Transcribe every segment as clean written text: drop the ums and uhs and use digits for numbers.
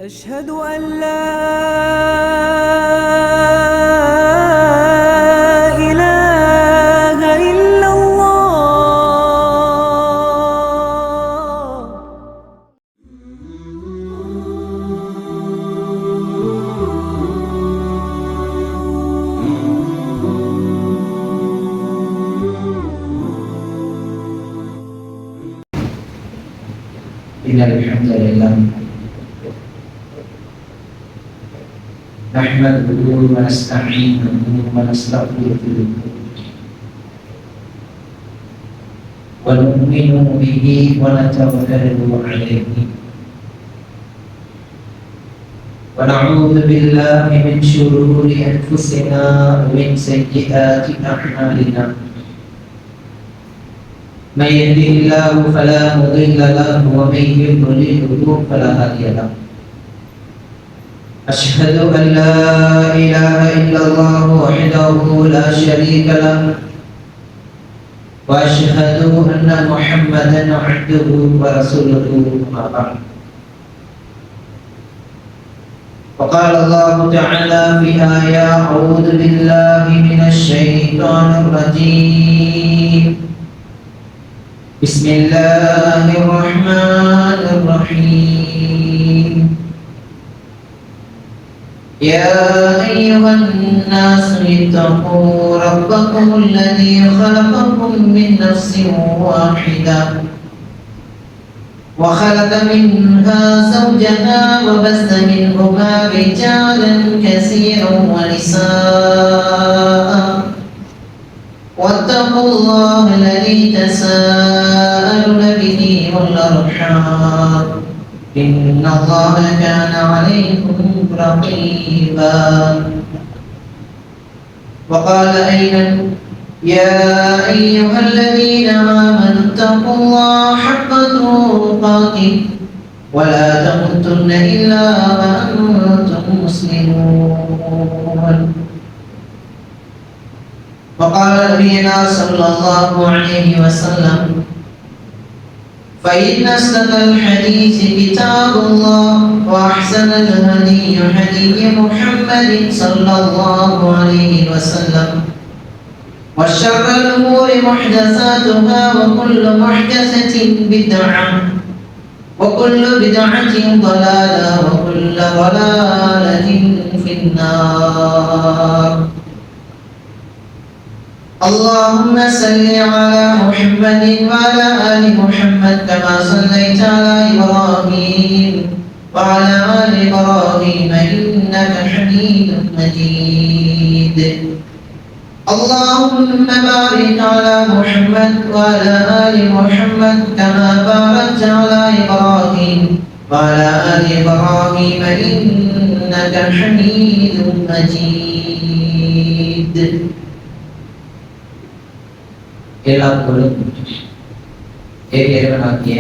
أشهد أن لا إله إلا الله. إن الحمد لله نحمده ونستعينه ونستغفره ونؤمن به ونتوكل عليه ونعوذ بالله من شرور أنفسنا ومن سيئات أعمالنا. من يهده الله فلا مضل له ومن يضلل فلا هادي له. أشهد أن لا إله إلا الله وحده لا شريك له وأشهد أن محمدا عبده ورسوله أما بعد. وقال الله تعالى في آية: أعوذ بالله من الشيطان الرجيم. بسم الله الرحمن الرحيم. يا أيها الناس اتقوا ربكم الذي خلقكم من نفس واحدة وخلق منها زوجها وبث منهما رجالا كثيرا ونساء واتقوا الله الذي تساءلون به والأرحام إن الله كان عليكم رقيبا. وقال أيضا: يا أيها الذين آمنوا اتقوا الله حق تقاته ولا تموتن إلا وأنتم مسلمون. وقال نبينا صلى الله عليه وسلم: فإن أصدق الحديث كتاب الله وأحسن الهدي هدي محمد صلى الله عليه وسلم وشر الأمور محدثاتها وكل محدثة بدعة وكل بدعة ضلالة وكل ضلالة في النار. اللهم صل على محمد وعلى آل محمد كما صليت على إبراهيم وعلى آل إبراهيم إنك حميد مجيد. اللهم بارك على محمد وعلى آل محمد كما باركت على إبراهيم وعلى آل إبراهيم إنك حميد مجيد. எல்லாம் பொருளும் இறைவனாகிய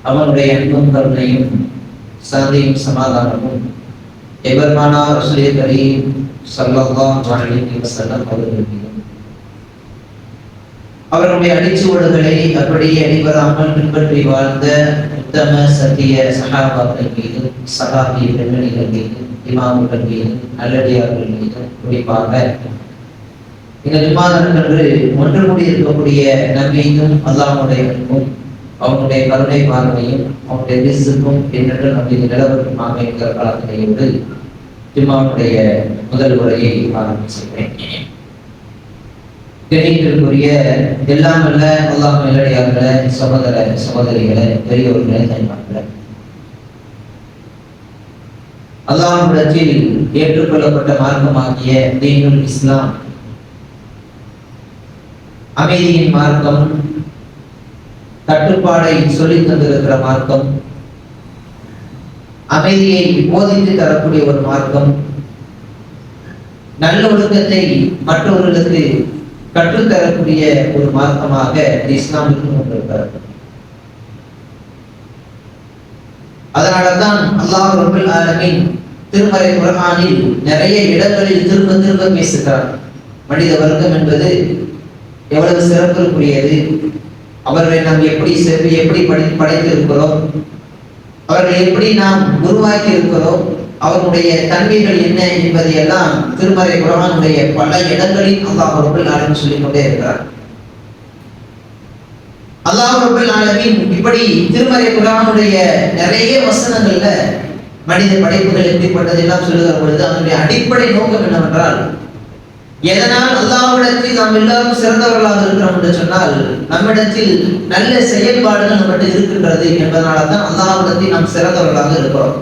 அவனுடைய அன்பும் கருணையும் சாந்தியும் சமாதானமும் எபெருமானார் ரசூலுல்லாஹி கரீம் ஸல்லல்லாஹு அலைஹி வஸல்லம் அவர்களுடைய அடிச்சுவடுகளை அப்படியே அடிபடாமல் பின்பற்றி வாழ்ந்த உத்தம சத்திய சஹாபாக்கள் மீது, சஹாபிய பெண்மணிகள் மீது, இமாம்கள் மீது, நல்லடியார்கள் மீது, குறிப்பாக இந்த ஜுமாதன்று ஒன்று கூடி இருக்கக்கூடிய நம்பியும் அல்லாஹ்வுடைய அன்பும் அவனுடைய கருணை பார்வையும் அவனுடைய ரிஸ்க்கும் என்னென்று நம்பி நிலவரமாக என்கிற காலத்திலேயோடு ஜுமாவுடைய முதல் உரையை ஆரம்பிச்சிருக்கிறேன். கணியத்திற்குரிய எல்லாம் அல்ல அல்லாஹ் நல்லடியார்களே, சகோதர சகோதரிகளே, பெரியோர்களே, தாய்மார்களே, அல்லாஹ்விடத்தில் ஏற்றுக்கொள்ளப்பட்ட மார்க்கமாகிய தீனுல் இஸ்லாம் அமைதியின் மார்க்கம், கட்டுப்பாடை சொல்லித் தந்திருக்கிற மார்க்கம், அமைதியை போதித்து தரக்கூடிய ஒரு மார்க்கம், நல்லொழுக்கத்தை மற்றவர்களுக்கு கற்றுத்தரக்கூடிய ஒரு மார்க்கமாக இஸ்லாம் இருந்து கொண்டிருக்கிறது. அதனால்தான் அல்லாஹ் ரப்பல் ஆலமீன் திருமறை குர்ஆனில் நிறைய இடங்களில் திரும்ப திரும்ப பேசுகிறார். மனித வர்க்கம் என்பது எவ்வளவு சிறப்புக்குரியது, அவர்களை நாம் எப்படி படைத்து இருக்கிறோம், அவர்களை எப்படி நாம் உருவாக்கி இருக்கிறோம், அவருடைய தன்மைகள் என்ன என்பதை எல்லாம் திருமறை குர்ஆனுடைய பல இடங்களில் அல்லாஹ் ரப்பல் ஆலமீன் சொல்லிக் கொண்டே இருக்கிறார். அல்லாஹ் ரப்பல் ஆலமீன் இப்படி திருமறை குர்ஆனுடைய நிறைய வசனங்கள்ல மனித படைப்புகள் எப்படிப்பட்டது எல்லாம் சொல்லுகிற பொழுது அதனுடைய அடிப்படை நோக்கம் என்னவென்றால், எதனால் அல்லாஹ்விடத்தில் நாம் எல்லாரும் சிறந்தவர்களாக இருக்கிறோம் என்று சொன்னால், நம்மிடத்தில் நல்ல செயல்பாடுகள் நம்மகிட்ட இருக்கின்றது என்பதனால தான் அல்லாஹ்விடத்தில் நாம் சிறந்தவர்களாக இருக்கிறோம்.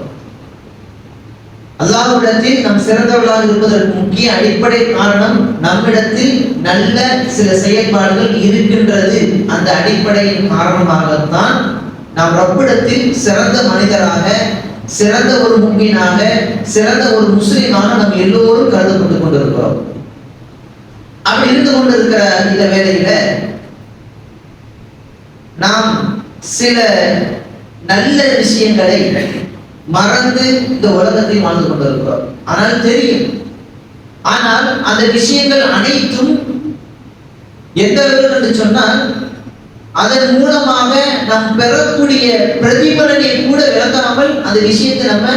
அல்லாஹ்விடத்தில் நாம் சிறந்தவர்களாக இருப்பதற்கு முக்கிய அடிப்படை காரணம் நம்மிடத்தில் நல்ல சில செயல்பாடுகள் இருக்கின்றது. அந்த அடிப்படையின் காரணமாகத்தான் நாம் ரப்பிடத்தில் சிறந்த மனிதராக, சிறந்த ஒரு முஃமினாக, சிறந்த ஒரு முஸ்லிமாக நாம் எல்லோரும் கருதப்பட்டுக் கொண்டிருக்கிறோம். அப்படி இருந்து கொண்டிருக்கிற இந்த வேளையில நாம் சில நல்ல விஷயங்களை மறந்து இந்த உலகத்தை வாழ்ந்து கொண்டிருக்கிறோம். ஆனால் தெரியும், ஆனால் அந்த விஷயங்கள் அனைத்தும் எந்த அளவுக்கு என்று சொன்னால், அதன் மூலமாக நாம் பெறக்கூடிய பிரதிபலனை கூட விளக்காமல் அந்த விஷயத்தை நம்ம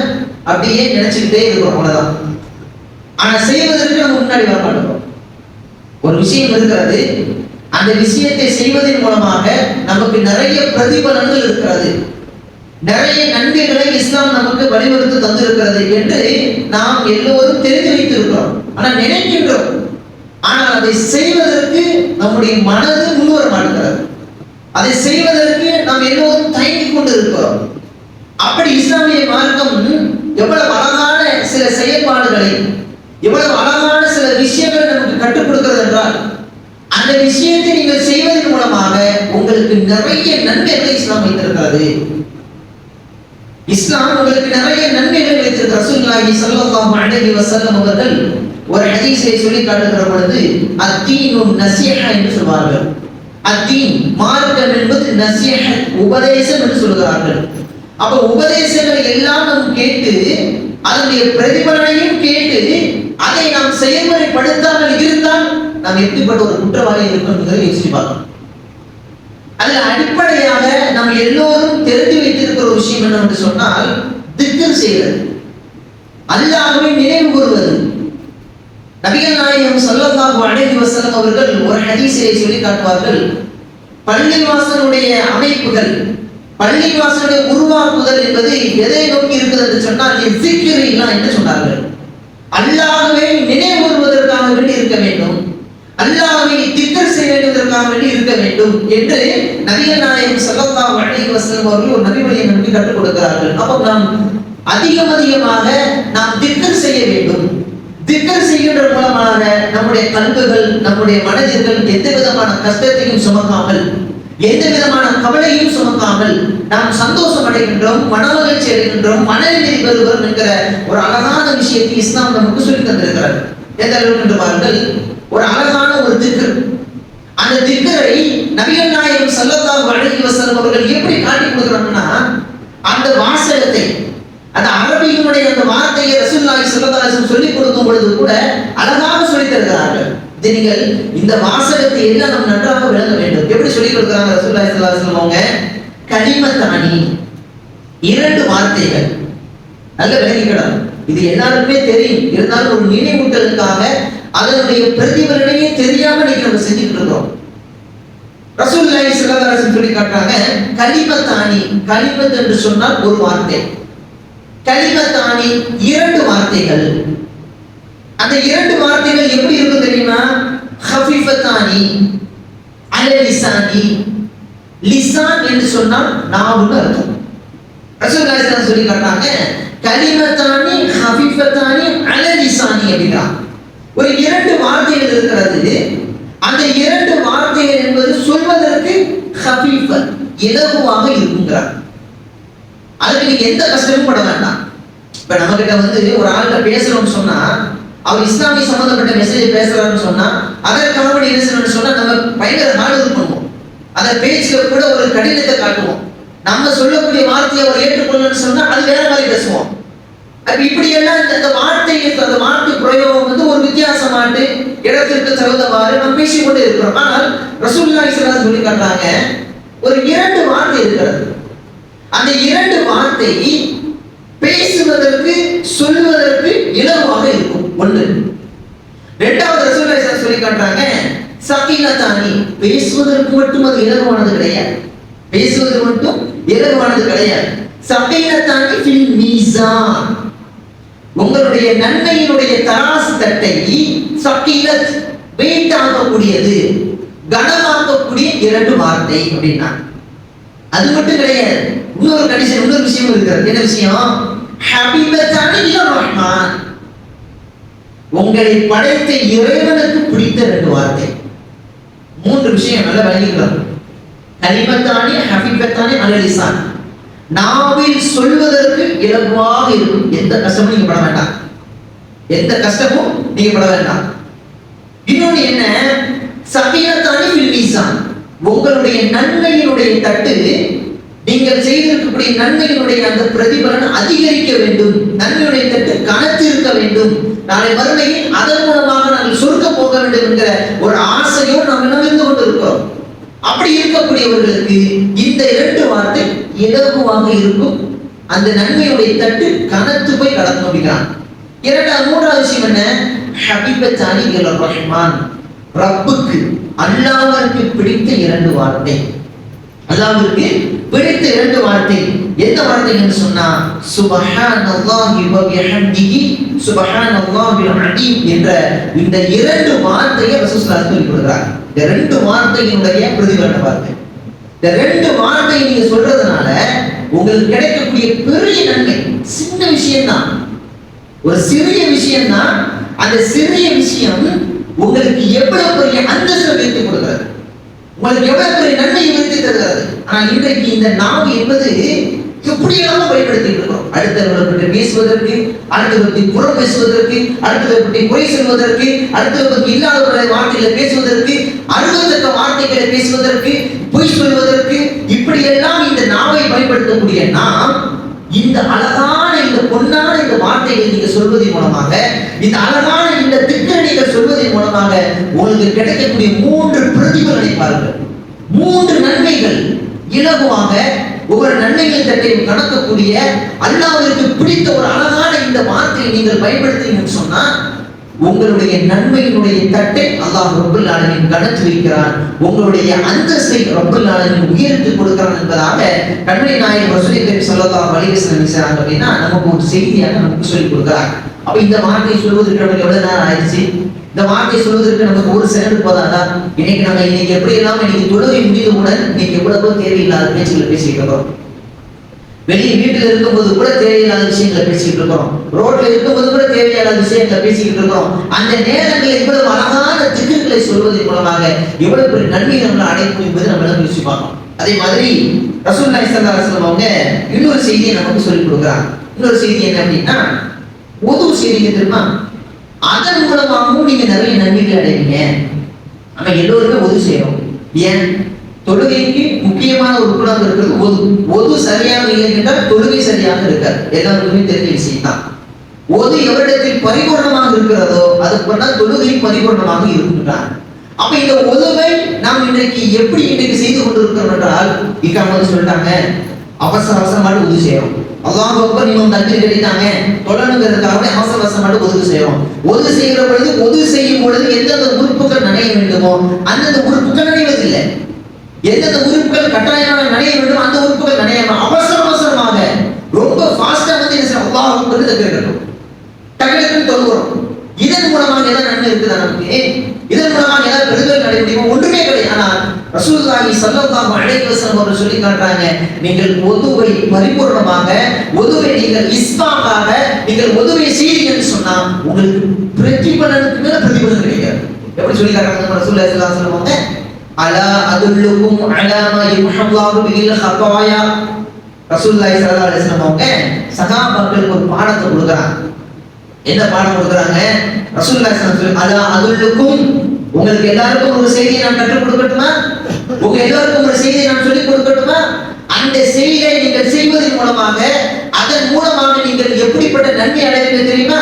அப்படியே நினைச்சுக்கிட்டே இருக்கிறோம், அவ்வளவுதான். ஆனா செய்வதற்கு நம்ம முன்னாடி வர மாட்டோம். ஒரு விஷயம் இருக்கிறது, அந்த விஷயத்தை செய்வதன் மூலமாக நமக்கு நிறைய பிரதிபலன்கள் இருக்கிறது, நிறைய நன்மைகளை இஸ்லாம் நமக்கு வழிவகுத்து தந்திருக்கிறது என்று நாம் எல்லோரும் தெரிந்து வைத்திருக்கிறோம். ஆனால் நினைக்கின்றோம், ஆனால் அதை செய்வதற்கு நம்முடைய மனது முன்வர மாட்டுகிறது. அதை செய்வதற்கு நாம் எல்லோரும் தயங்கிக் கொண்டு இருக்கிறோம். அப்படி இஸ்லாமிய மார்க்கம் எவ்வளவு அழகான சில செயல்பாடுகளை, எவ்வளவு அழகான சில விஷயங்கள் நமக்கு கற்றுக் கொடுக்கிறது என்றால், அந்த விஷயத்தை நீங்கள் செய்வதன் மூலமாக உங்களுக்கு நிறைய நன்மைகளை இஸ்லாம் வைத்திருக்கிறது. இஸ்லாம் உங்களுக்கு நிறைய நன்மைகள் வைத்திருக்கிறது. ரசூலுல்லாஹி ஸல்லல்லாஹு அலைஹி வஸல்லம் அவர்கள் ஒரு ஹதீஸை சொல்லி காட்டுகிற பொழுது அத்தீனு நஸீஹா என்று சொல்வார்கள். அத்தீன் மார்க்கம் என்பது நஸீஹத், உபதேசம் என்று சொல்கிறார்கள். அப்ப உபதேசங்களை எல்லாம் நாம் கேட்டு அதனுடைய பிரதிபலனையும் கேட்டு அதை நாம் செயல்முறைப்படுத்தாமல் இருந்தால் நாம் எப்படிப்பட்ட ஒரு குற்றவாளி இருக்கும் என்பதை யோசிச்சு பார்க்கணும். அதுல அடிப்படையாக நாம் எல்லோரும் தெரிந்து வைத்திருக்கிற ஒரு விஷயம் என்னவென்று சொன்னால், திக்ர் செய்வது, அல்லாஹ்வை நினைவு கூறுவது. நபிகள் நாயகம் ஸல்லல்லாஹு அலைஹி வஸல்லம் அவர்கள் ஒரு ஹதீஸிலே சொல்லி காட்டுவார்கள், பள்ளிவாசலுடைய அமைப்புகள், பள்ளிவாசலுடைய உருவாக்குதல் என்பது எதை நோக்கி இருக்கிறது என்று சொன்னால் ஸிக்ரில்லாஹ் என்று சொன்னார்கள். அல்லாஹ்வை நினைவு கூறுவதற்காக வேண்டி இருக்க வேண்டும், அல்லாஹ்வை திக்ர் செய்ய வேண்டுவதற்காக வேண்டி இருக்க வேண்டும் என்று நபிகள் நாயகம் ஸல்லல்லாஹு அலைஹி வஸல்லம் அவர்கள் ஒரு நபிமொழியை நமக்கு கற்றுக் கொடுக்கிறார்கள். அப்போ நாம் அதிகமாக நாம் திக்ர் செய்ய வேண்டும். திக்ர் செய்கின்ற மூலமாக நம்முடைய கல்புகள், நம்முடைய மனதிற்கள் எந்த விதமான கஷ்டத்தையும் சுமக்காமல், எந்த விதமான கவலையும் சுமக்காமல் நாம் சந்தோஷம் அடைகின்றோம், மனமகிழ்ச்சி அடைகின்றோம், மனநிலை பெறுகிறோம் என்கிற ஒரு அழகான விஷயத்தை இஸ்லாம் நமக்கு சொல்லி தந்திருக்கிறது. எந்த அளவுக்கு என்று பாருங்கள், ஒரு அழகான ஒரு திக்ர். அந்த திக்ரை நபிகள் நாயகம் ஸல்லல்லாஹு அலைஹி வஸல்லம் அவர்கள் எப்படி காட்டி கொடுக்குறாங்கன்னா, அந்த வாசகத்தை, அந்த அரபியினுடைய அந்த வார்த்தையை ரசூலுல்லாஹி ஸல்லல்லாஹு அலைஹி வஸல்லம் சொல்லிக் கொடுக்கும் பொழுது கூட அழகாக சொல்லித் தருகிறார்கள். இது நீங்கள் இந்த வாசகத்தை எல்லாம் நாம் நன்றாக விளங்க வேண்டும். எப்படி சொல்லிக் கொடுக்குறாங்க ரசூலுல்லாஹி ஸல்லல்லாஹு அலைஹி வஸல்லம் அவங்க? கலிமத்தானி, இரண்டு வார்த்தைகள். நல்ல விளங்கிக்கலாம், இது எல்லாருக்குமே தெரியும். இருந்தாலும் ஒரு நினைவூட்டலுக்காக அதனுடைய பிரதிபலனையே தெரியாம நீங்க நம்ம செஞ்சுட்டு இருக்கிறோம். ரசூலுல்லாஹி ஸல்லல்லாஹு அலைஹி வஸல்லம் சொல்லி காட்டுறாங்க, கலிமத்தானி, கலிமத் என்று சொன்னால் ஒரு வார்த்தை, கலிமத்தானி இரண்டு வார்த்தைகள். அந்த இரண்டு வார்த்தைகள் எப்படி இருக்கும் தெரியுமா? ஹஃபீஃபத்தானி அல லிசானி. லிசான் என்று சொன்னால் நாவுன்னு அர்த்தம். ரசூலுல்லாஹி ஸல்லல்லாஹு அலைஹி வஸல்லம் சொல்லி காட்டுறாங்க, கலிமத்தானி ஹஃபீஃபத்தானி அல லிசானி அப்படினா ஒரு இரண்டு வார்த்தைகள் இருக்கிறது. அந்த இரண்டு வார்த்தைகள் என்பது சொல்வதற்கு ஹஃபீஃபத், இலகுவாக இருக்குங்கிறார். அதுக்கு நீங்க எந்த கஷ்டமும் பட வேண்டாம். இப்ப நம்ம கிட்ட ஒரு ஆள்கிட்ட பேசணும்னு சொன்னா, அவர் இஸ்லாமிய சம்பந்தப்பட்ட மெசேஜ் பேசுறாருன்னு சொன்னா, அதற்காக வேண்டிய என்ன செய்யணும்னு சொன்னா நம்ம பயங்கர ஹார்ட் பண்ணுவோம். அந்த பேச்சுல கூட ஒரு கடினத்தை காட்டுவோம். நம்ம சொல்லக்கூடிய வார்த்தையை அவர் ஏற்றுக்கொள்ளணும்னு சொன்னா அது வேற மாதிரி பேசுவோம். அப்ப இப்படி எல்லாம் இந்த வார்த்தை பிரயோகம் ஒரு வித்தியாசமாட்டு இடத்திற்கு தகுந்தவாறு நம்ம பேசிக்கொண்டே இருக்கிறோம். ஆனால் ரசூலுல்லாஹி ஸல்லல்லாஹு அலைஹி வஸல்லம் சொல்லி காட்டுறாங்க, ஒரு இரண்டு வார்த்தை இருக்கிறது. அந்த இரண்டு வார்த்தை பேசுவதற்கு சொல்வதற்கு இலகுவாக இருக்கும். ஒன்று. இரண்டாவது ரசூலுல்லாஹி சொல்லி காட்டுறாங்க, சகீலத்தானி, பேசுவதற்கு மட்டும் அது இலகுவானது கிடையாது. பேசுவது மட்டும் இலகுவானது கிடையாது. சகீலத்தானி ஃபில் மீசான், உங்களுடைய நன்மையினுடைய தராசு தட்டை சகீலத், வெயிட் ஆகக்கூடியது, கனமாக்கக்கூடிய இரண்டு வார்த்தை அப்படின்னா. அது மட்டும் கிடையாது, இன்னொரு கண்டிஷன், இன்னொரு விஷயம் இருக்கிறது. என்ன விஷயம்? ஹபீபத்தானி இலர் ரஹ்மான், உங்களை படைத்த இறைவனுக்கு பிடித்த ரெண்டு வார்த்தை. மூன்று விஷயம் நல்லா விளங்கிக்கலாம். கலிமத்தானி ஹபீபத்தானி அலல் லிசான், நாவில் சொல்வதற்கு இலகுவாக இருக்கும். எந்த கஷ்டமும் நீங்க பட வேண்டாம், எந்த கஷ்டமும் நீங்க பட வேண்டாம். இன்னொன்று என்ன? சகீலத்தானி ஃபில் மீசான், உங்களுடைய நன்மையினுடைய தட்டு, நீங்கள் செய்திருக்கக்கூடிய நன்மையினுடைய அந்த பிரதிபலன் அதிகரிக்க வேண்டும். நன்மையுடைய தட்டு கனத்து இருக்க வேண்டும். நாளை மறுமையில் அதன் மூலமாக நாங்கள் சொர்க்க போக வேண்டும் என்கிற ஒரு ஆசையோடு நாம் இருந்து கொண்டிருக்கிறோம். அப்படி இருக்கக்கூடியவர்களுக்கு இந்த இரண்டு வார்த்தை இலகுவாக இருக்கும். அந்த நன்மையுடைய தட்டு கனத்து போய் கடக்கும் அப்படிங்கிறான். மூன்றாவது விஷயம் என்ன? ஹபீபத்தானி இலர் ரஹ்மான், ரப்புக்கு அல்லாஹ்விற்கு பிடித்த இரண்டு வார்த்தை. அல்லாஹ்விற்கு பிடித்த இரண்டு வார்த்தை என்ன வார்த்தை என்று சொன்னா, சுப்ஹானல்லாஹி வ பிஹம்திஹி சுப்ஹானல்லாஹில் அலீம் என்ற இந்த இரண்டு வார்த்தையை ரசூலுல்லாஹி சொல்லிக் கொடுக்கிறார். இந்த ரெண்டு வார்த்தையினுடைய பிரதிபலன வார்த்தை. இந்த ரெண்டு வார்த்தையை நீங்க சொல்றதுனால உங்களுக்கு கிடைக்கக்கூடிய பெரிய நன்மை சின்ன விஷயம் தான், ஒரு சிறிய விஷயம் தான். அந்த சிறிய விஷயம் உங்களுக்கு எவ்வளவு பெரிய அந்தஸ்தை வைத்து கொடுக்கிறது, உங்களுக்கு எவ்வளவு பெரிய நன்மையை வைத்து தருகிறது. ஆனால் இன்றைக்கு இந்த நாவு என்பது எப்படியெல்லாம் பயன்படுத்திட்டு இருக்கிறோம். அடுத்தவர்களை பற்றி பேசுவதற்கு, அடுத்தவரை பற்றி புறம் பேசுவதற்கு, அடுத்தவரை பற்றி குறை சொல்வதற்கு, அடுத்தவரை பற்றி இல்லாதவர்களை வார்த்தைகளை பேசுவதற்கு, அருவத்தக்க வார்த்தைகளை பேசுவதற்கு, பொய் சொல்வதற்கு, இப்படியெல்லாம் இந்த நாவை பயன்படுத்தக்கூடிய நாம் இந்த அழகான இந்த பொன்னான இந்த வார்த்தைகளை நீங்க சொல்வதன் மூலமாக, இந்த அழகான இந்த திக்கணிகள் சொல்வதன் மூலமாக உங்களுக்கு கிடைக்கக்கூடிய மூன்று பிரதிபலனை பாருங்கள். மூன்று நன்மைகள் இலகுவாக ஒவ்வொரு நன்மைகள் தட்டை கணக்கக்கூடிய அல்லாஹ்விற்கு பிடித்த ஒரு அழகான இந்த வார்த்தையை நீங்கள் பயன்படுத்தினீங்கன்னு சொன்னா உங்களுடைய நன்மையினுடைய தட்டை அல்லாஹ் ரப்பல் ஆலமீன் கணக்கு வைக்கிறான். உங்களுடைய அந்தஸ்தை ரப்பல் ஆலமீன் உயர்த்தி கொடுக்கிறான் என்பதாக கண்மணி நாயகம் ரசூலுல்லாஹி ஸல்லல்லாஹு அலைஹி வஸல்லம் சொல்றாங்க. அப்படின்னா நமக்கு ஒரு செய்தியாக நமக்கு சொல்லிக் கொடுக்கிறார். அப்ப இந்த வார்த்தையை சொல்வதற்கு நமக்கு எவ்வளவு நேரம் ஆயிடுச்சு? இந்த வார்த்தையை சொல்வதற்கு நமக்கு ஒரு செகண்ட் போதாதா? இன்னைக்கு எப்படி எல்லாம் இன்னைக்கு தொழுகை முடிந்தவுடன் இன்னைக்கு எவ்வளவோ தேவையில்லாத பேச்சுகளை பேசிட்டு இருக்கோம். வெளியே வீட்டில் இருக்கும்போது கூட தேவையில்லாத விஷயங்களை பேசிட்டு இருக்கிறோம். ரோட்ல இருக்கும்போது கூட தேவையில்லாத விஷயங்களை பேசிக்கிட்டு இருக்கிறோம். அந்த நேரங்களில் இவ்வளவு அழகான திக்குகளை சொல்வதன் மூலமாக எவ்வளவு பெரிய நன்மை நம்மளை அடைக்கும் என்பது நம்ம எல்லாம் யோசிச்சு பார்க்கணும். அதே மாதிரி ரசூலுல்லாஹி ஸல்லல்லாஹு அலைஹி வஸல்லம் அவங்க இன்னொரு செய்தியை நமக்கு சொல்லிக் கொடுக்குறாங்க. இன்னொரு செய்தி என்ன அப்படின்னா, உது செய்திங்க தெரியுமா? அதன் மூலமாகவும் நீங்க நிறைய நன்மைகளை அடைவீங்க. நம்ம எல்லோருமே உது செய்யறோம். ஏன்? தொழுகைக்கு முக்கியமான ஒரு குணம் இருக்கிறது ஒது. ஒது சரியாக இல்லை என்றால் தொழுகை சரியாக இருக்காது. எல்லாருக்குமே தெரிஞ்ச விஷயம் தான். ஒது எவரிடத்தில் பரிபூர்ணமாக இருக்கிறதோ அது பண்ணால் தொழுகை பரிபூர்ணமாக இருக்கின்றார். அப்ப இந்த ஒதுவை நாம் இன்றைக்கு எப்படி செய்து கொண்டிருக்கிறோம் என்றால், இக்காமது சொல்லிட்டாங்க, அவசர அவசரமாக உதவி செய்யறோம். அல்லாஹ் அக்பர் நீங்க தக்பீர் கட்டிட்டாங்க, தொழணுங்கிறதுக்காக அவசர அவசரமாக உதவி செய்யறோம். உதவி செய்கிற பொழுது உதவி செய்யும் பொழுது எந்தெந்த உறுப்புகள் நனைய வேண்டுமோ அந்தந்த உறுப்புகள் நனைவதில்லை. எந்தெந்த உறுப்புகள் கட்டாயமாக நனைய வேண்டும் அந்த உறுப்புகள் நனையாம அவசரமாக ரொம்ப ஃபாஸ்டா அல்லாஹ் அக்பர் தக்பீர் கட்டணும், டக்குன்னு தொழுகிறோம். இதன் மூலமாக ஏதாவது நன்மை இருக்குதா நமக்கு? இதன் மூலமாக ஏதாவது பெருதல் நடைய முடியுமா? ஒன்றுமே கிடையாது. ஆனால் ரசூலுல்லாஹி ஸல்லல்லாஹு அலைஹி வஸல்லம் அவர்கள் சொல்லி காட்டுறாங்க, நீங்கள் ஒதுவை பரிபூர்ணமாக, ஒதுவை நீங்கள் இஸ்பாகாக நீங்கள் ஒதுவை செய்தீங்கன்னு சொன்னா உங்களுக்கு பிரதிபலனுக்கு மேல பிரதிபலன் கிடைக்காது. எப்படி சொல்லி காட்டுறாங்க ரசூலுல்லாஹி ஸல்லல்லாஹு அலைஹி வஸல்லம்? அலா அதுல்லுக்கும் அலா மா யுஹல்லாஹு பில் ஹதாயா. ரசூலுல்லாஹி ஸல்லல்லாஹு அலைஹி வஸல்லம் அவங்க சஹாபாக்களுக்கு ஒரு பாடத்தை கொடுக்குறாங்க. என்ன பாடம் கொடுக்குறாங்க? ரசூலுல்லாஹி ஸல்லல்லாஹு அலைஹி வஸல்லம் அலா அதுல்லுக்கும், உங்களுக்கு எல்லாருக்கும் ஒரு செய்தியை நான் கற்றுக் கொடுக்கட்டுமா? உங்க எல்லாருக்கும் ஒரு செய்தியை நான் சொல்லிக் கொடுக்கட்டுமா? அந்த செய்தியை நீங்கள் செய்வதன் மூலமாக, அதன் மூலமாக நீங்கள் எப்படிப்பட்ட நன்மை அடைவீங்க தெரியுமா?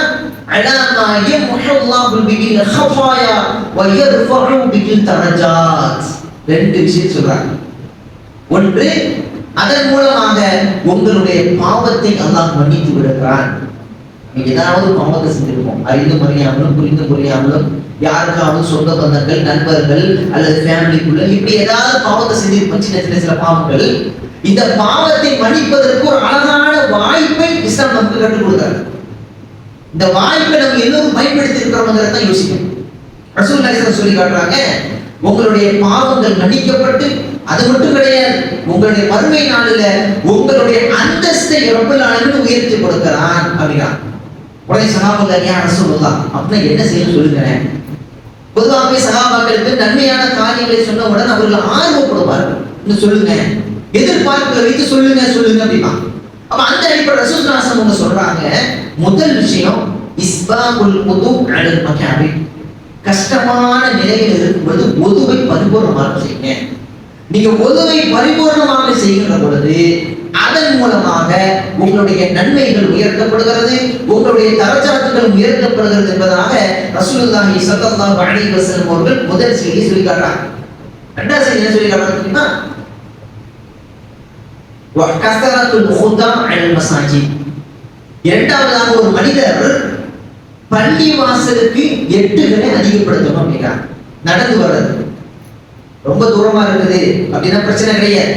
அலாமா யம்ஹுல்லாஹு பில் ஹஃபாயா வ யர்ஃபஉ பில் தரஜாத். ரெண்டு விஷயம் சொல்றாங்க. ஒன்று, அதன் மூலமாக உங்களுடைய பாவத்தை அல்லாஹ் மன்னித்து விடுகிறான். நீங்க ஏதாவது பாவத்தை செஞ்சிருப்போம், அறிந்தும் அறியாமலும் புரிந்தும் புரியாமலும், யாருக்காவது சொந்த பந்தங்கள், நண்பர்கள் அல்லது ஃபேமிலிக்குள்ள இப்படி ஏதாவது பாவத்தை செஞ்சிருப்போம், சின்ன சின்ன சில பாவங்கள். இந்த பாவத்தை மன்னிப்பதற்கு ஒரு அழகான வாய்ப்பை இஸ்லாம் நமக்கு கற்றுக் கொடுக்கிறார். இந்த வாய்ப்பை நம்ம எல்லோரும் பயன்படுத்தி இருக்கிறோம்ங்கிறத யோசிக்கணும். ரசூலுல்லாஹி சொல்லி காட்டுறாங்க, உங்களுடைய பாவங்கள் மன்னிக்கப்பட்டு அது மட்டும் கிடையாது, உங்களுடைய மறுமை நாளில உங்களுடைய அந்தஸ்தை ரப்பல் ஆலமீன் உயர்த்தி கொடுக்கிறான் அப்படின்னா. உடனே சஹாபாக்கள், யா ரசூலுல்லாஹ் அப்படின்னா என்ன செய்யணும் சொல்லுங்க. பொதுவாகவே சஹாபாக்களுக்கு நன்மையான காரியங்களை சொன்னவுடன் அவர்கள் ஆர்வப்படுவார்கள். இன்னும் சொல்லுங்க, எதிர்பார்ப்புகளை வைத்து சொல்லுங்க சொல்லுங்க அப்படின்னா. அப்ப அந்த அடிப்படை ரசூலுல்லாஹி அவங்க சொல்றாங்க, முதல் விஷயம் இஸ்பாகுல் உது அலல் மகாபி. கஷ்டமான நிலையில் இருக்கும்போது உதுவை பரிபூர்ணமாக செய்யுங்க. நீங்க உதுவை பரிபூர்ணமாக செய்கின்ற பொழுது அதன் மூலமாக உங்களுடைய நன்மைகள் உயர்த்தப்படுகிறது, உங்களுடைய தரஜாத்துகள் உயர்த்தப்படுகிறது என்பதாக ரசூலுல்லாஹி ஸல்லல்லாஹு அலைஹி வஸல்லம் அவர்கள் முதல் செய்தியை சொல்லி காட்டுறாங்க. இரண்டாவது செய்தி என்ன சொல்லி காட்டுறாங்க தெரியுமா? வகஸரத்துல் ஹுதா அலல் மசாஜித். இரண்டாவதாக ஒரு மனிதர் பள்ளி வாசலுக்கு எட்டுகளை அதிகப்படுத்தணும் அப்படிங்கிறாங்க. நடந்து வர்றது ரொம்ப தூரமா இருக்குது அப்படின்னா பிரச்சனை கிடையாது,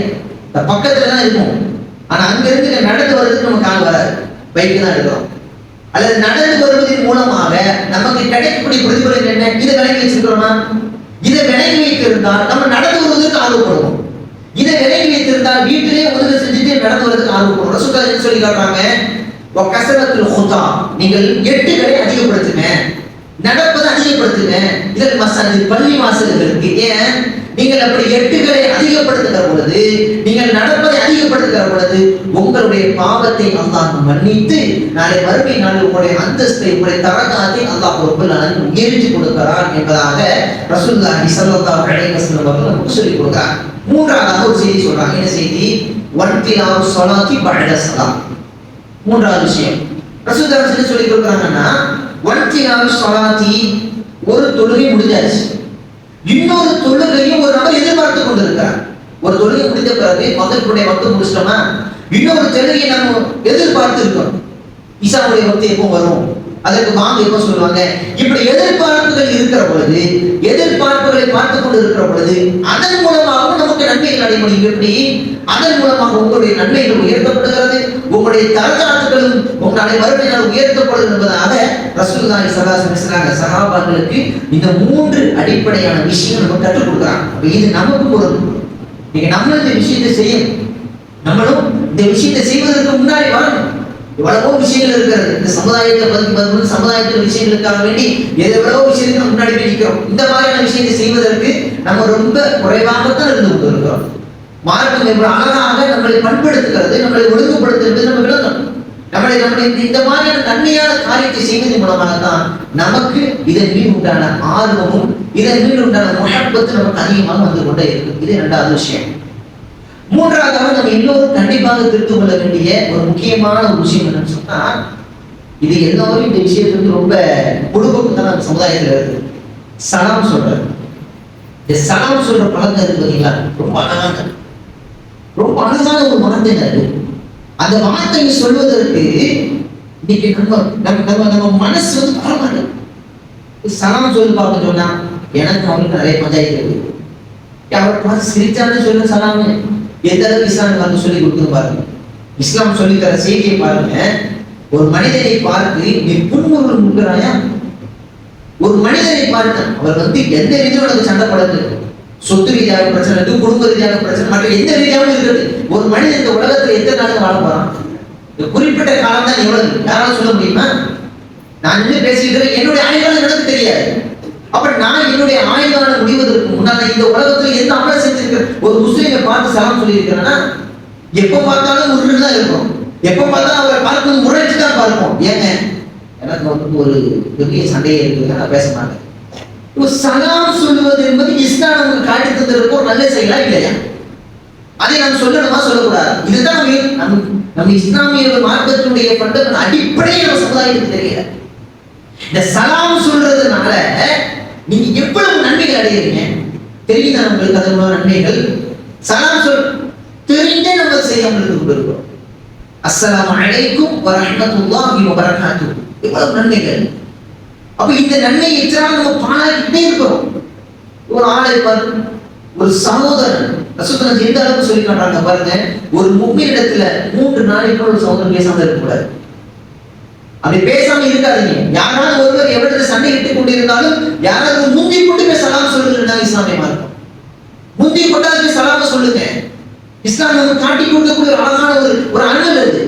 பக்கத்துல தான் இருக்கும். ஆனா அங்க இருந்து நடந்து வர்றதுக்கு நமக்கு ஆள் வராது, பைக்கு தான் எடுக்கிறோம். அல்லது நடந்து வருவதன் மூலமாக நமக்கு கிடைக்கக்கூடிய பிரதிபலன் என்ன? இதை விளங்கி வச்சிருக்கிறோமா? இதை விளங்கி வைத்திருந்தால் நம்ம நடந்து வருவதற்கு ஆர்வப்படுவோம். இதை விளங்கி வைத்திருந்தால் வீட்டிலேயே உதவி செஞ்சுட்டு நடந்து வருவதற்கு ஆர்வப்படுவோம். ரசூலுல்லாஹி சொல்லி காட்டுறாங்க, வகஸரத்துல் ஹுதா, நீங்கள் எட்டுகளை அதிகப்படுத்துங்க, நடப்பதை அதிகப்படுத்துங்க. இதற்கு மசாஜித், பள்ளி வாசல்களுக்கு. ஏன் நீங்கள் அப்படி எட்டுகளை அதிகப்படுத்துகிற பொழுது, நீங்கள் நடப்பதை அதிகப்படுத்துகிற பொழுது உங்களுடைய பாவத்தை அல்லாஹ் மன்னித்து நாளை மறுமை நாளில் உங்களுடைய அந்தஸ்தை, உங்களுடைய தரகாத்தை அல்லாஹ் ரப்பல் ஆலமீன் உயர்த்தி கொடுக்கிறான் என்பதாக ரசூலுல்லாஹி ஸல்லல்லாஹு அலைஹி வஸல்லம் அவர்கள் நமக்கு சொல்லிக் கொடுக்கிறார். மூன்றாவதாக ஒரு செய்தி சொல்றாங்க. என்ன செய்தி? வன்திலாவு ஸலாத்தி பஅத ஸலாம். மூன்றாவது விஷயம் ரசூலுல்லாஹி சொல்லிக் கொடுக்கிறாங்கன்னா, வன்திலாவு ஸலாத்தி, ஒரு தொழுகை முடிஞ்சாச்சு, இன்னொரு தொழுகையும் ஒரு நபர் எதிர்பார்த்து கொண்டிருக்கிறார். ஒரு தொழுகை முடிந்த பிறகு மகனுடைய வக்து முடிச்சிட்டோமா, இன்னொரு தொழுகையை நம்ம எதிர்பார்த்து இருக்கோம். இசாவுடைய வக்து எப்போ வரும், அதற்கு வாங்க எப்போ சொல்லுவாங்க. இப்படி எதிர்பார்ப்புகள் இருக்கிற பொழுது, எதிர்பார்ப்புகளை பார்த்து கொண்டு இருக்கிற பொழுது அதன் மூலமாகவும் நமக்கு நன்மைகள் அடைமுடியும். எப்படி? அதன் மூலமாக உங்களுடைய நன்மைகள் உயர்த்தப்படுகிறது, உங்களுடைய தரஜாத்துகளும் உங்களுடைய மறுமையினால் உயர்த்தப்படுகிறது என்பதாக ரசூலுல்லாஹி ஸல்லல்லாஹு அலைஹி வஸல்லம் சஹாபாக்களுக்கு இந்த மூன்று அடிப்படையான விஷயம் நம்ம கற்றுக் கொடுக்குறாங்க. அப்ப இது நமக்கு பொருந்தும். நீங்க நம்மளும் இந்த விஷயத்தை செய்யணும், நம்மளும் இந்த விஷயத்தை செய்வதற்கு முன்னாடி வரணும். எவ்வளவோ விஷயங்கள் இருக்கிறது இந்த சமுதாயத்தை பத்தி, சமுதாயத்தில் விஷயங்களுக்காக வேண்டி எவ்வளவோ விஷயத்துக்கு முன்னாடி நிற்கிறோம். இந்த மாதிரியான விஷயத்தை செய்வதற்கு நம்ம ரொம்ப குறைவாகத்தான் இருந்து கொண்டிருக்கிறோம். மார்க்கம் எவ்வளவு அழகாக நம்மளை பண்படுத்துகிறது, நம்மளை ஒழுங்குபடுத்துகிறது நம்ம விளங்கணும். நம்மளை இந்த மாதிரியான நன்மையான காரியத்தை செய்வதன் மூலமாகத்தான் நமக்கு இதன் மீது உண்டான ஆர்வமும் இதன் மீது உண்டான முஹப்பத்து நமக்கு அதிகமாக வந்து கொண்டே இருக்கு. இது இரண்டாவது விஷயம். மூன்றாவதாக நம்ம எல்லோரும் கண்டிப்பாக தெரிந்து கொள்ள வேண்டிய ஒரு முக்கியமான ஒரு விஷயம் என்னன்னு சொன்னா, இது எல்லாரும் இந்த விஷயத்துக்கு ரொம்ப பொழுதுபோக்கு தான் நம்ம சமுதாயத்தில் இருக்கு. சலாம் சொல்றது. இந்த சலாம் சொல்ற பழக்கம் இருக்கு பார்த்தீங்களா, ரொம்ப அழகான ஒரு வார்த்தை அது. அந்த வார்த்தையை சொல்வதற்கு இன்னைக்கு நம்ம மனசு வந்து பரவாயில்ல. சலாம் சொல்லி பார்க்க சொன்னா எனக்கு அவங்களுக்கு நிறைய பஞ்சாயத்து இருக்கு. அவர் பார்த்து சிரிச்சான்னு சொல்ல சலாமு எந்த அளவுக்கு இஸ்லாம் வந்து சொல்லி கொடுக்குது பாருங்க. இஸ்லாம் சொல்லி தர செய்தியை பாருங்க. ஒரு மனிதனை பார்த்து நீ புன்முறுவல் முன்கிறாயா? ஒரு மனிதனை பார்த்து அவர் வந்து எந்த ரீதியும் உனக்கு சண்டை படுது, சொத்து ரீதியாக பிரச்சனை இருக்கு, குடும்ப ரீதியாக பிரச்சனை, மற்ற எந்த ரீதியாகவும் இருக்கிறது. ஒரு மனிதன் இந்த உலகத்துல எத்தனை நாளுக்கு வாழ போறான்? இந்த குறிப்பிட்ட காலம் தான் எவ்வளவு, யாராலும் சொல்ல முடியுமா? நான் இன்னும் பேசிக்கிட்டு இருக்கேன், என்னுடைய ஆயுள்காலம் எனக்கு தெரியாது. அப்புறம் நான் என்னுடைய ஆயுள்காலம் முடிவதற்கு முன்னால இந்த உலகத்துல எந்த அமல் செஞ்சிருக்க ஒரு முஸ்லீமை பார்த்து சலாம் சொல்லி இருக்கிறேன்னா, எப்ப பார்த்தாலும் முருகன் தான் இருக்கும், எப்ப பார்த்தாலும் அவரை பார்க்கும்போது முறைச்சு தான் பார்ப்போம். ஏங்க எனக்கு வந்து ஒரு பெரிய சண்டையே இருக்குது, நான் பேச மாட்டேன். சலாம் சொல்லுவது என்பது இஸ்லாம் நமக்கு காட்டி தந்திருக்க ஒரு நல்ல செயலா இல்லையா? அதை நாம் சொல்லணுமா சொல்லக்கூடாது? இதுதான் நம்ம இஸ்லாமிய மார்க்கத்தினுடைய பண்புகள் அடிப்படையே நம்ம சமுதாயத்துக்கு தெரியல. இந்த சலாம் சொல்றதுனால நீங்க எவ்வளவு நன்மைகள் அடைகிறீங்க தெரியுதா உங்களுக்கு? அதனோட நன்மைகள் சலாம் தெரிந்தே நம்ம செய்யாமல் இருந்து கொண்டிருக்கிறோம். அஸ்ஸலாமு அலைக்கும் வரஹ்மத்துல்லாஹி வபரகாத்துஹு. இவ்வளவு நன்மைகள். அப்ப இந்த நன்மையை எத்தனை நம்ம பாராட்டிட்டே இருக்கிறோம். ஒரு ஆளை பாருங்க, ஒரு சகோதரன் ரசூலுல்லாஹ் எந்த அளவுக்கு சொல்லி காட்டுறாங்க பாருங்க. ஒரு முஃமின் இடத்துல 3 நாளைக்கு ஒரு சகோதரன் பேசாம இருக்கக்கூடாது. அப்படி பேசாம இருக்காதீங்க. யாராவது ஒருவர் எவ்வளவு சண்டை இட்டுக் கொண்டிருந்தாலும் யாராவது முந்தி கொண்டு போய் சலாம் சொல்லுங்க. இஸ்லாமிய மார்க்கம் முந்தி கொண்டாந்து சலாம சொல்லுங்க. இஸ்லாம் நமக்கு காட்டி கொடுக்கக்கூடிய அழகான ஒரு அண்ணல் அது,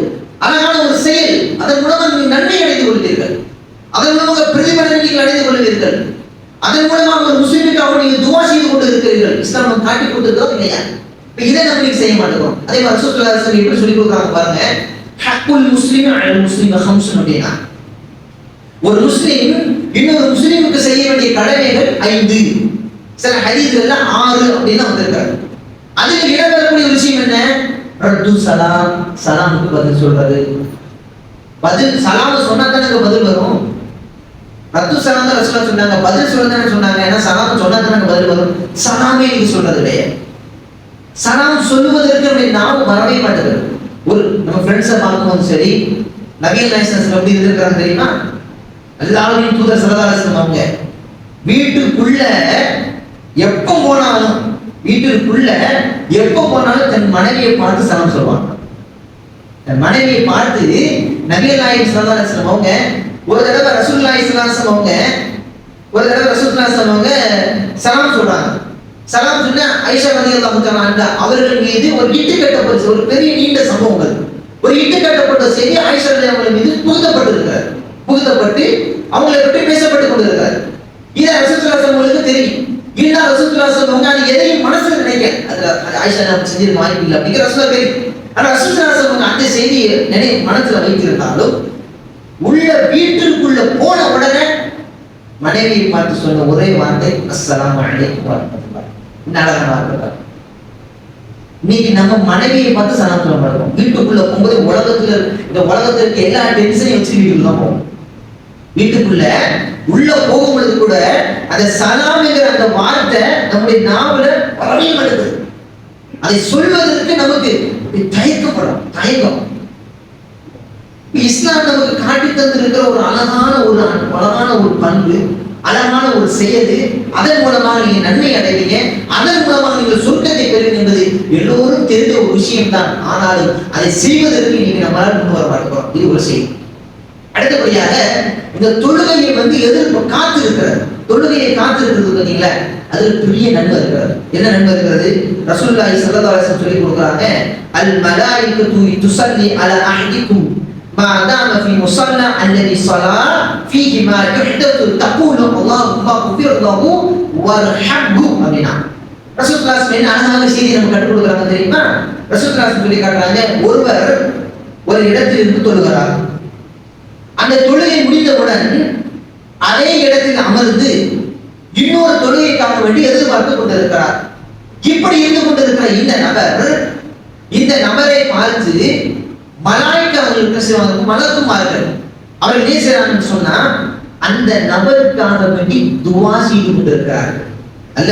அழகான ஒரு செயல். அதன் மூலமாக நீங்கள் நன்மை அடைந்து கொள்வீர்கள், அதன் மூலமாக பிரதிபலனை நீங்கள் அடைந்து கொள்வீர்கள், அதன் மூலமாக ஒரு முஸ்லிமுக்காக நீங்கள் துவா செய்து கொண்டு இருக்கிறீர்கள். இஸ்லாம் நமக்கு காட்டி கொடுத்துருக்கோம் இல்லையா? இப்ப இதை நம்ம செய்ய மாட்டோம். அதே மாதிரி ரசூலுல்லாஹி ஸல்லல்லாஹு அலைஹி வஸல்லம் எப்படி சொல்லி கொடுக்குறாங்க பாருங்க. ஹக்குல் முஸ்லிம் அலல் முஸ்லிம் ஹம்ஸுன் அப்படினா, ஒரு முஸ்லிம் இன்னொரு முஸ்லிமுக்கு செய்ய வேண்டிய கடமைகள் 5. சில ஹதீஸ்கள்ல 6 அப்படின்னு வந்திருக்காங்க. அதுல இடம்பெறக்கூடிய விஷயம் என்ன? ரத்து சலாம், சலாமுக்கு பதில் சொல்றது. பதில் சலாம் சொன்னா தானே பதில் வரும். ரத்து சலாம் தான் ரசூலுல்லாஹ் சொன்னாங்க, பதில் சொல்றதுன்னு சொன்னாங்க. ஏன்னா சலாம் சொன்னா தானே பதில் வரும். சலாமே நீங்க சொல்றது கிடையாது. சலாம் சொல்லுவதற்கு அப்படி நாம வரவே மாட்டேங்குது. ஒரு நம்ம ஃப்ரெண்ட்ஸை பார்க்கும்போது சரி, நபிகள் நாயகம் எப்படி இருந்திருக்காங்க தெரியுமா? அல்லாஹ்வின் தூதர் ஸல்லல்லாஹு அலைஹி வஸல்லம் அவங்க வீட்டுக்குள்ள எப்ப போனாலும் தன் மனைவியை பார்த்து சலாம் சொல்லுவாங்க. தன் மனைவியை பார்த்து நபிகள் நாயகம் ஸல்லல்லாஹு அலைஹி வஸல்லம் அவங்க ஒரு தடவை ரசூலுல்லாஹி ஸல்லல்லாஹு அலைஹி வஸல்லம் அவங்க சலாம் சொல்றாங்க. சலாம் சொன்ன ஆயிஷா ரலியல்லாஹு தஆலா அன்ஹா அவர்கள் மீது ஒரு இட்டு கட்டப்பட்ட ஒரு பெரிய நீண்ட சம்பவங்கள், ஒரு இட்டு கட்டப்பட்ட செய்தி ஆயிஷா ரலியல்லாஹு மீது புகுத்தப்பட்டு அவங்களை பற்றி பேசப்பட்டு கொண்டிருக்கிறார். இதை ரசூலுல்லாஹி அவங்களுக்கு தெரியும். இல்ல ரசூலுல்லாஹி அவங்க அது எதையும் மனசுல நினைக்க, அது ஆயிஷா நம்ம செஞ்சிருக்க வாய்ப்பு இல்லை அப்படிங்கிற ரசூலுல்லாஹ் தெரியும். ஆனா ரசூலுல்லாஹி அவங்க அந்த செய்தியை மனசுல வைத்திருந்தாலும் உள்ள வீட்டிற்குள்ள போன உடனே மனைவியை பார்த்து சொன்ன ஒரே வார்த்தை அஸ்ஸலாமு அலைக்கும் வரஹ்மத்துல்லாஹ். இன்னைக்கு நம்ம மனைவியை பார்த்து சலாம் சொல்ல மாட்டோம். வீட்டுக்குள்ள போகும்போது உலகத்திற்கு எல்லா டென்ஷனையும் வச்சு வீட்டுக்குள்ள தான் போவோம். வீட்டுக்குள்ள உள்ள போகும்போது கூட அந்த சலாம்ங்கிற அந்த வார்த்தை நம்முடைய நாவல வரவே மாட்டேங்குது. அதை சொல்வதற்கு நமக்கு தயக்கம். இஸ்லாம் நமக்கு காட்டி தந்திருக்கிற ஒரு அழகான ஒரு பண்பு, அழகான ஒரு செயல். அதன் மூலமாக நீங்க நன்மை அடைவீங்க, அதன் மூலமாக நீங்கள் சொர்க்கத்தை பெறுவீங்க என்பது எல்லோரும் தெரிந்த ஒரு விஷயம் தான். ஆனாலும் அதை செய்வதற்கு நீங்க நம்மளால் கொண்டு வர மாட்டோம். இது ஒரு செய்தி. அடுத்தபடியாக இந்த தொழுகையை எதிர்ப்பு காத்திருக்கிறது. தொழுகையை காத்திருக்கிறது பார்த்தீங்களா, அதுல பெரிய நன்மை இருக்கிறது. என்ன நன்மை இருக்கிறது? ரசூலுல்லாஹி ஸல்லல்லாஹு அலைஹி வஸல்லம் சொல்லி கொடுக்குறாங்க, அல் மலாயிகத்து துஸல்லி அலா அஹதிக்கும் ما دام في مصلى الذي صلى فيه ما يحدث تقول اللهم اغفر له وارحمه அப்படினா ரசூலுல்லாஹி அழகான செய்தி நமக்கு கற்றுக் கொடுக்குறாங்க தெரியுமா? ரசூலுல்லாஹி சொல்லி காட்டுறாங்க, ஒருவர் ஒரு இடத்தில் இருந்து தொழுகிறார். அந்த தொழுகை முடிந்தவுடன் அதே இடத்தில் அமர்ந்து இன்னொரு தொழுகைக்காக வேண்டி எதிர்பார்த்து கொண்டிருக்கிறார். இப்படி இருந்து கொண்டிருக்கிற இந்த நபரை பார்த்து மலாய்க்கு அவங்களுக்கு செய்வாங்க, மலக்குமார்கள் அவர்கள் என்ன செய்யறாங்கன்னு சொன்னா அந்த நபருக்காக வேண்டி துவா செய்து கொண்டிருக்கிறார்கள். நல்ல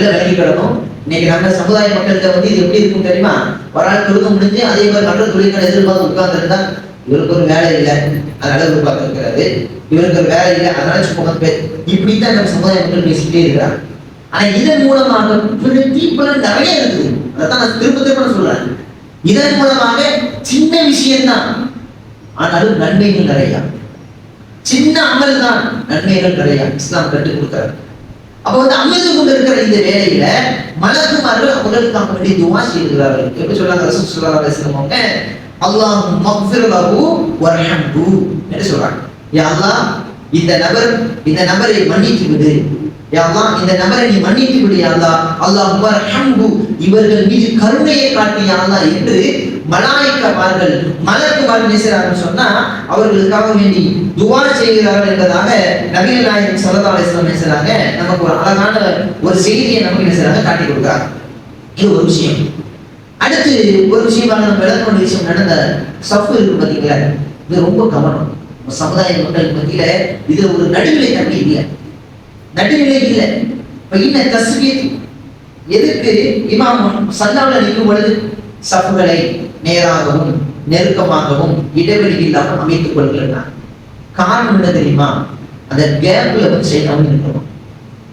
விளங்கிக்கிடணும். இன்னைக்கு நம்ம சமுதாய மக்கள்கிட்ட இது எப்படி இருக்கும் தெரியுமா? ஒரு ஆள் தொழுக முடிஞ்சு அதே மாதிரி மற்ற தொழில்களை எதிர்பார்த்து உட்கார்ந்து இருந்தா, இவருக்கு ஒரு வேலை இல்லை அதனால எதிர்பார்த்து இருக்கிறாரு, இவருக்கு ஒரு வேலை இல்லை அதனால சும்மா இப்படித்தான் நம்ம சமுதாய மக்கள் பேசிக்கிட்டே இருக்கிறாங்க. ஆனா இதன் மூலமாக தீப்பெல்லாம் நிறைய இருக்குது. அதான் நான் திரும்ப சொல்றேன். இதன் மூலமாக சின்ன விஷயம்தான், ஆனாலும் நன்மைகள் நிறைய. சின்ன அமல் தான், நன்மைகள் நிறைய இஸ்லாம் கற்றுக் கொடுக்கிறார். அப்ப அமர்ந்து கொண்டிருக்கிற இந்த வேலையில மலக்குமார்கள் அவர்களுக்காக வேண்டிய துவா செய்கிறார்கள். எப்படி சொல்றாங்க ரசூல் ஸல்லல்லாஹு அலைஹி வஸல்லம் அவங்க, அல்லாஹும்ம மக்ஃபிர் லஹு வர்ஹம்ஹு என்று சொல்றாங்க. யா அல்லாஹ் இந்த நபரை மன்னித்து விடு, யா அல்லாஹ் இந்த நபரை நீ மன்னித்து விடு, யா அல்லாஹ் அல்லாஹும்ம வர்ஹம்ஹு இவர்கள் மீது கருணையை காட்டு யா அல்லாஹ் என்று மலாயிகமார்கள் மலக்குமார்கள் பேசுறாங்கன்னு சொன்னா அவர்களுக்காக வேண்டி துவா செய்கிறார்கள் என்பதாக நபிகள் நாயகம் ஸல்லல்லாஹு அலைஹி வஸல்லம் பேசுறாங்க. நமக்கு ஒரு அழகான ஒரு செய்தியை நமக்கு பேசுறாங்க, காட்டி கொடுக்குறாங்க. இது ஒரு விஷயம். அடுத்து ஒரு விஷயமாக நம்ம விளக்க வேண்டிய விஷயம், நடந்த சஃப் இருக்கு பார்த்தீங்களா, இது ரொம்ப கவனம். சமுதாய மக்கள் மத்தியில இது ஒரு நடுநிலை தன்மை இல்லை. இப்ப இன்ன தஸ்பீத் எதுக்கு இமாம் சல்லாவுல நிற்கும் பொழுது சஃப்களை நேராகவும் நெருக்கமாகவும் இடைவெளி இல்லாமல் அமைத்துக் கொள்கிறார். காரணம் என்ன தெரியுமா? அந்த கேப்ல வந்து செய்யணும் இருக்கணும்.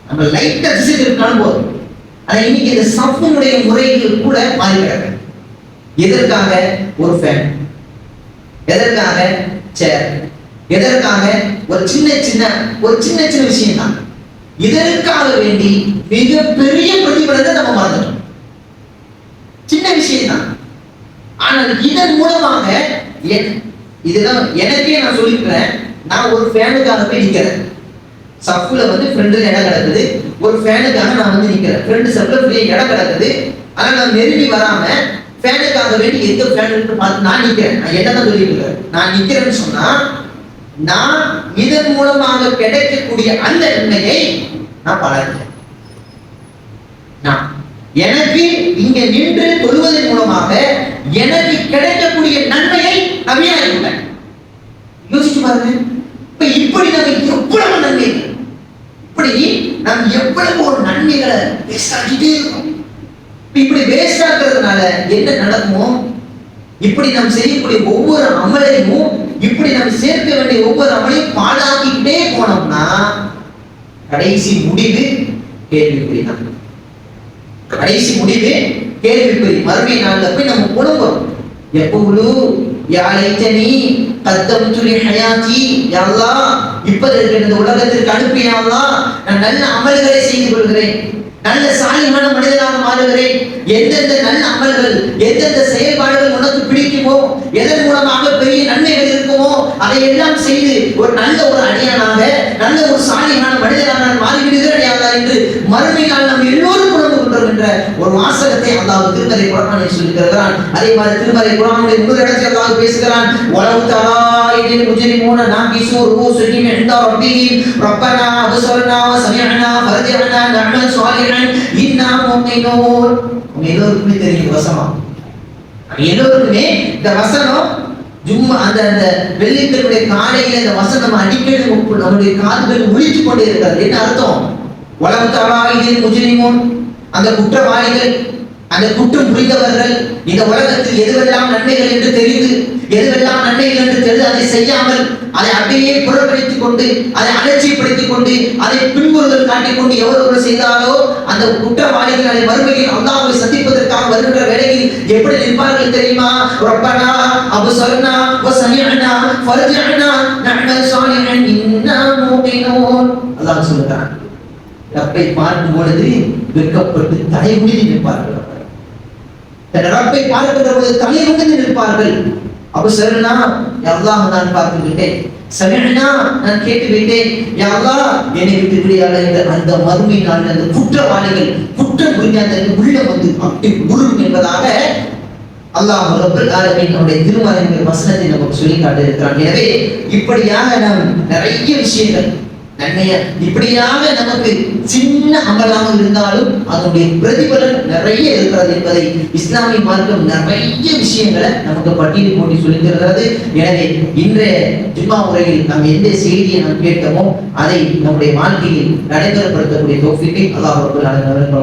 நம்ம லைட்டா திசை இருக்காலும் போதும். ஆனா இன்னைக்கு இந்த சஃப்னுடைய முறைகள் கூட மாறி கிடக்கு. எதற்காக? ஒரு ஃபேன், எதற்காக? சேர், எதற்காக? ஒரு சின்ன சின்ன விஷயம் தான். இதற்காக வேண்டி மிகப்பெரிய பிரதிபலத்தை நம்ம மறந்துட்டோம். சின்ன விஷயம் தான். ஆனால் இதன் மூலமாக இதுதான் எனக்கே நான் சொல்லிக்கிறேன். நான் ஒரு ஃபேனுக்காக போய் நிக்கிறேன். சஃப்ல வந்து ஃப்ரெண்டு இடம் கிடக்குது. ஒரு ஃபேனுக்காக நான் வந்து நிக்கிறேன். ஃப்ரெண்டு சஃப்ல ஃப்ரீயா இடம் கிடக்குது. ஆனா நான் நெருங்கி வராம ஃபேனுக்காக வேண்டி எந்த ஃபேனுக்கு பார்த்து நான் நிக்கிறேன். நான் என்னதான் சொல்லிட்டு இருக்கேன்? நான் நிக்கிறேன்னு சொன்னா நான் இதன் மூலமாக கிடைக்கக்கூடிய அந்த நன்மையை நான் பலர்கிறேன். எனக்கு இங்க நின்று தொழுவதன் மூலமாக எனக்கு கிடைக்கக்கூடிய நன்மையை நன்மையாகிவிட்டேன். யோசிச்சு பாருங்க. இப்படி நம்ம எவ்வளவு நன்மை, இப்படி நாம் எவ்வளவு ஒரு நன்மைகளை வேஸ்ட் ஆக்கிட்டே இருக்கோம். இப்படி வேஸ்ட் ஆக்குறதுனால என்ன நடக்குமோ, இப்படி நாம் செய்யக்கூடிய ஒவ்வொரு அமலையும், இப்படி நாம் சேர்க்க வேண்டிய ஒவ்வொரு அமலையும் பாழாக்கிக்கிட்டே போனோம்னா கடைசி முடிவு கேள்விக்குறிதான். கடைசி முடிவு கேள்விக்குறி. மறுமை நாள்ல போய் நம்ம புலம்புறோம். எப்பொழுது யாழைத்தனி கத்தம்து லிஹயாத்தி, யா அல்லாஹ் இப்பதற்கு இந்த உலகத்திற்கு அனுப்பிய அல்லாஹ் நான் நல்ல அமல்களை செய்து கொள்கிறேன், நல்ல சாலிஹான மனிதனாக மாறுகிறேன். எந்தெந்த நல்ல அமல்கள், எந்தெந்த செயல்பாடுகள் உனக்கு பிடிக்குமோ, எதன் மூலமாக பெரிய நன்மைகள் இருக்குமோ அதை எல்லாம் செய்து ஒரு நல்ல ஒரு அடியானாக, நல்ல ஒரு சாலிஹான மனிதனாக நான் மாறிவிடுகிறேன் என்று மறுமை நாள் நம்ம எல்லோரும் புலம்பு கொண்டோம் என்ற ஒரு வாசகத்தை அல்லாஹ் திருமறை குர்ஆனில் சொல்லியிருக்கிறான். அதே மாதிரி திருமறை குர்ஆனுடைய இன்னொரு இடத்தில் அல்லாஹ் பேசுகிறான். வலவு தரா இதில் முஜ்ரிமூன நாகிசு ரூசுஹிம் இன்தா ரப்பிஹிம் ரப்பனா அப்ஸர்னா வ சமிஅனா ஃபர்ஜிஅனா நஅமல் சாலிஹன் இன்னா முஃமினூன். எல்லோருக்குமே தெரியும் வசனம். எல்லோருக்குமே இந்த வசனம் ஜும்மா அந்த வெள்ளிக்கிழமை காலையில இந்த வசனம் அடிக்கடி நம்முடைய காதுகள் ஒலித்துக் கொண்டே இருக்கிறது. என்ன அர்த்தம்? வலவு தரா இதில் முஜ்ரிமூன், அந்த குற்றவாளிகள், அந்த குற்றம் புரிந்தவர்கள் இந்த உலகத்தில் எதுவெல்லாம் நன்மைகள் என்று தெரிந்து, எதுவெல்லாம் நன்மைகள் என்று தெரிந்து அதை செய்யாமல் அதை அப்படியே புறக்கணித்துக் கொண்டு, அதை அலட்சியப்படுத்திக் கொண்டு, அதை பின்புறுதல் காட்டிக் கொண்டு எவ்வளவு செய்தாலோ அந்த குற்றவாளிகள் அதை மறுமையில் அல்லாஹ்வை சந்திப்பதற்காக வருகின்ற வேளையில் எப்படி நிற்பார்கள் தெரியுமா? ரப்பனா அப்ஸர்னா வ சமிஅனா ஃபர்ஜிஅனா நஅமல் சாலிஹன் இன்னா முஃமினூன். அல்லாஹ் சொல்றான். ரப்பை பார்க்கும் பொழுது வெட்கப்பட்டு தலைகுனிந்து நிற்பார்கள். ரப்பை பார்க்கிற பொழுது தலைகுனிந்து நிற்பார்கள். அப்ஸர்னா, யா அல்லாஹ் நான் பார்த்து விட்டேன், சமிஅனா நான் கேட்டு விட்டேன், யா அல்லாஹ் என்னை விட்டு விடியாத என்ற அந்த மறுமை நாள் அந்த குற்றவாளிகள் குற்றம் புரிந்த அந்த உள்ளம் வந்து அப்படி உருகும் என்பதாக அல்லாஹ் ரப்பல் ஆலமீன் நம்முடைய திருமறையின் வசனத்தை நமக்கு சொல்லி காட்டியிருக்கிறான். எனவே இப்படியாக நாம் நிறைய விஷயங்கள் நன்மைய இப்படியாக நமக்கு சின்ன அமலாக இருந்தாலும் அதனுடைய பிரதிபலன் நிறைய இருக்கிறது என்பதை இஸ்லாமிய மார்க்கம் நிறைய விஷயங்களை நமக்கு பட்டியல் போட்டி சொல்லித்தருகிறது. எனவே இன்றைய ஜும்மா உரையில் நாம் எந்த செய்தியை நாம் கேட்டோமோ அதை நம்முடைய வாழ்க்கையில் நடைமுறைப்படுத்தக்கூடிய தௌஃபீக்கை அல்லாஹ் ரப்பல் ஆலமீன்